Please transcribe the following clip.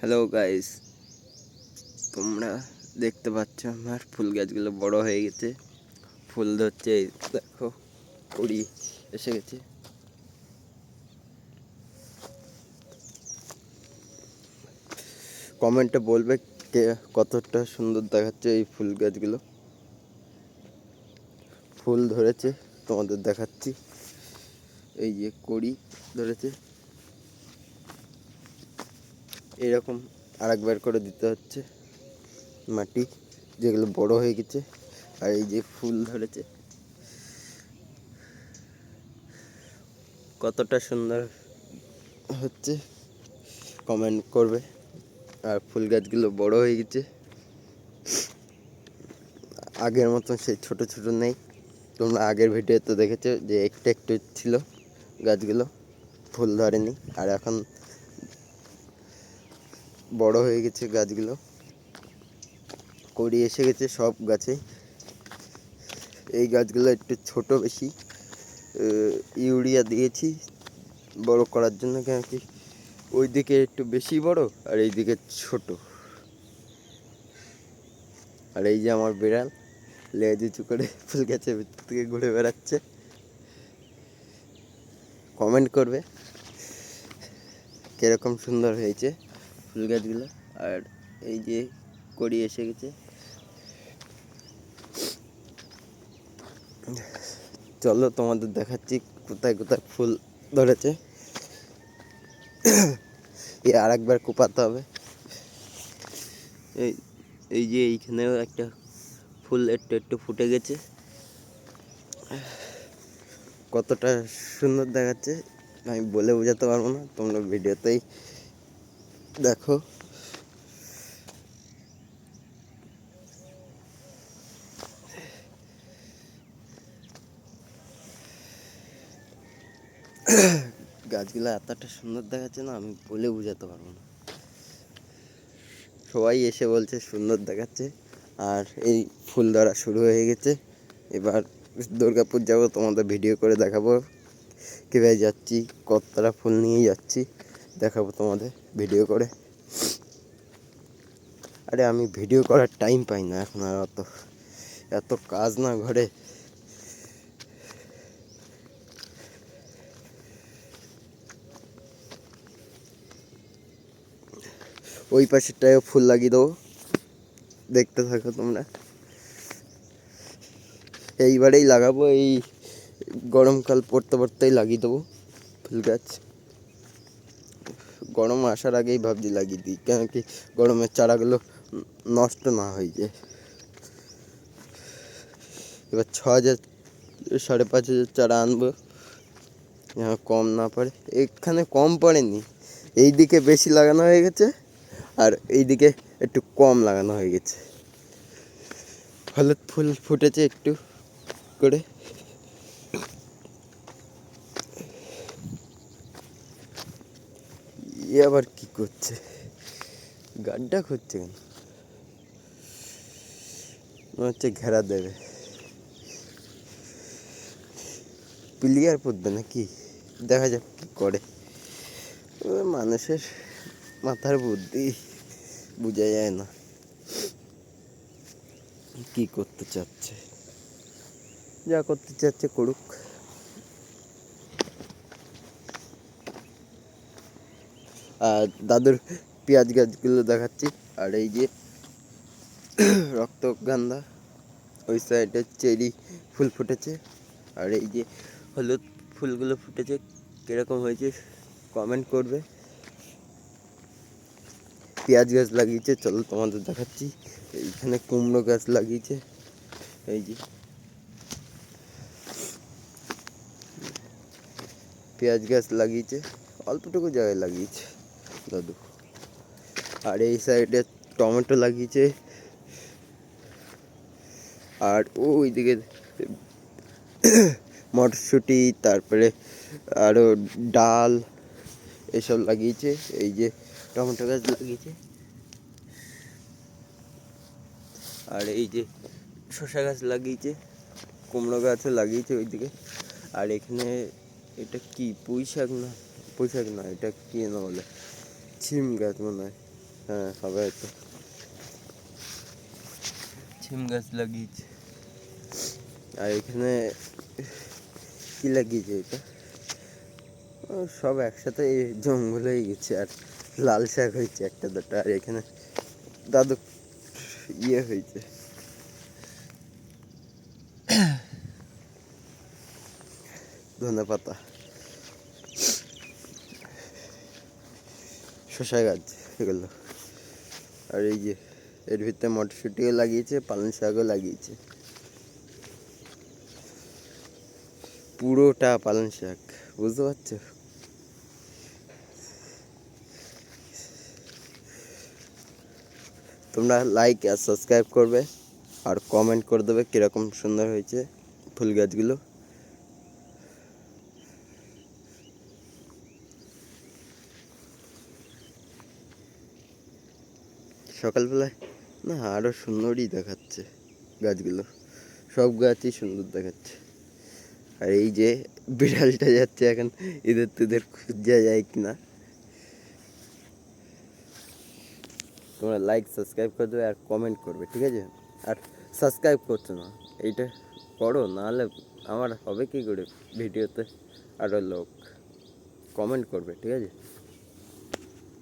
Hello guys, তোমরা দেখতে পাচ্ছ আমার ফুল গাছগুলো বড় হয়ে গেছে, ফুল ধরছে। দেখো কুড়ি এসে গেছে। কমেন্টে বলবে কে কতটা সুন্দর দেখাচ্ছে এই ফুল গাছগুলো। ফুল ধরেছে, তোমাদের দেখাচ্ছি। এই যে কুড়ি ধরেছে, এরকম আরেকবার করে দিতে হচ্ছে মাটি, যেগুলো বড় হয়ে গেছে। আর এই যে ফুল ধরেছে, কতটা সুন্দর হচ্ছে কমেন্ট করবে। আর ফুল গাছগুলো বড় হয়ে গেছে, আগের মতন সেই ছোট ছোট নেই। তোমরা আগের ভিডিওতে দেখেছো যে একটু একটু ছিল গাছগুলো, ফুল ধরেনি। আর এখন বড় হয়ে গেছে গাছগুলো, কড়ি এসে গেছে সব গাছে। এই গাছগুলো একটু ছোট বেশি, ইউরিয়া দিয়েছি বড় করার জন্য, কেন কি ওইদিকে একটু বেশি বড় আর এইদিকে ছোট। আর এই যে আমার বিড়াল লেজ উঁচু করে ফুল গাছের ভিতর থেকে ঘুরে বেড়াচ্ছে। কমেন্ট করবে কিরকম সুন্দর হয়েছে ফুল গাছগুলো। আর এই যে কড়ি এসে গেছে, চলো তোমাদের দেখাচ্ছি কোথায় কোথায় ফুল ধরেছে। আর একবার কোপাতে হবে। এই এই যে এইখানেও একটা ফুল একটু একটু ফুটে গেছে, কতটা সুন্দর দেখাচ্ছে আমি বলে বোঝাতে পারবো না, তোমরা ভিডিওতেই দেখো। গাছগুলো এতটা সুন্দর দেখাচ্ছে না, আমি বলে বোঝাতে পারবো না। সবাই এসে বলছে সুন্দর দেখাচ্ছে। আর এই ফুল ধরা শুরু হয়ে গেছে। এবার দুর্গাপুর যাবো, তোমাদের ভিডিও করে দেখাবো কীভাবে যাচ্ছি, কতটা ফুল নিয়ে যাচ্ছি দেখাবো তোমাদের ভিডিও করে। আরে আমি ভিডিও করার টাইম পাই না এখন, আর এত কাজ না ঘরে। ওই পাশেরটায়ও ফুল লাগিয়ে দেবো, দেখতে থাকো তোমরা। এইবারেই লাগাবো, এই গরমকাল পড়তে পড়তেই লাগিয়ে দেবো ফুল গাছ। গরম আসার আগেই ভাবছি লাগিয়ে দিই, কেন কি গরমের চারাগুলো নষ্ট না হয়ে যায়। এবার 6,000 5,500 চারা আনবো, কম না পড়ে। এখানে কম পড়েনি, এই দিকে বেশি লাগানো হয়ে গেছে আর এই দিকে একটু কম লাগানো হয়ে গেছে। হলুদ ফুল ফুটেছে একটু করে। আবার কি করছে, গাড্ডা খুঁজছে কেন? মনে হচ্ছে ঘেরা দেবে, প্লেয়ার পুঁতবে নাকি, দেখা যাক কি করে। মানুষের মাথার বুদ্ধি বোঝা যায় না, কি করতে চাচ্ছে, যা করতে চাচ্ছে করুক। আর দাদুর পেঁয়াজ গাছগুলো দেখাচ্ছি। আর এই যে রক্তগন্ধা, ওই সাইডে চেরি ফুল ফুটেছে। আর এই যে হলুদ ফুলগুলো ফুটেছে, কীরকম হয়েছে কমেন্ট করবে। পেঁয়াজ গাছ লাগিয়েছে, চলো তোমাদের দেখাচ্ছি। এইখানে কুমড়ো গাছ লাগিয়েছে, এই যে পেঁয়াজ গাছ লাগিয়েছে, অল্পটুকু জায়গায় লাগিয়েছে দাদু। আর এই সাইডে টমেটো লাগিয়েছে। আর ওইদিকে মটরশুঁটি, তারপরে আরও ডাল এসব লাগিয়েছে। এই যে টমেটো গাছ লাগিয়েছে। আর এই যে শসা গাছ লাগিয়েছে, কুমড়ো গাছও লাগিয়েছে ওইদিকে। আর এখানে এটা কি পুঁই শাক না, পুঁই শাক না, এটা কি না বলে, ছিম গাছ মনে হয়। হ্যাঁ হবে হয়তো। সিম গাছ লাগিয়েছে, আর এখানে কি লাগিয়েছে এটা, সব একসাথে জঙ্গল হয়ে গেছে। আর লাল শাক হয়েছে একটা দুটো, আর এখানে দাদু ইয়ে হয়েছে ধনে পাতা, শসা গাছ এগুলো। আর এই যে এর ভিতরে মটরশুঁটিও লাগিয়েছে, পালং শাকও লাগিয়েছে, পুরোটা পালং শাক, বুঝতে পারছো? তোমরা লাইক আর সাবস্ক্রাইব করবে, আর কমেন্ট করে দেবে কীরকম সুন্দর হয়েছে ফুল গাছগুলো। সকালবেলায় না আরও সুন্দরই দেখাচ্ছে গাছগুলো, সব গাছই সুন্দর দেখাচ্ছে। আর এই যে বিড়ালটা যাচ্ছে এখন, এদের তোদের খুঁজা যায় কিনা। তোমরা লাইক সাবস্ক্রাইব করে দেবে আর কমেন্ট করবে, ঠিক আছে? আর সাবস্ক্রাইব করছো না, এইটা করো, নাহলে আমার হবে কি করে ভিডিওতে আরও লোক। কমেন্ট করবে, ঠিক আছে?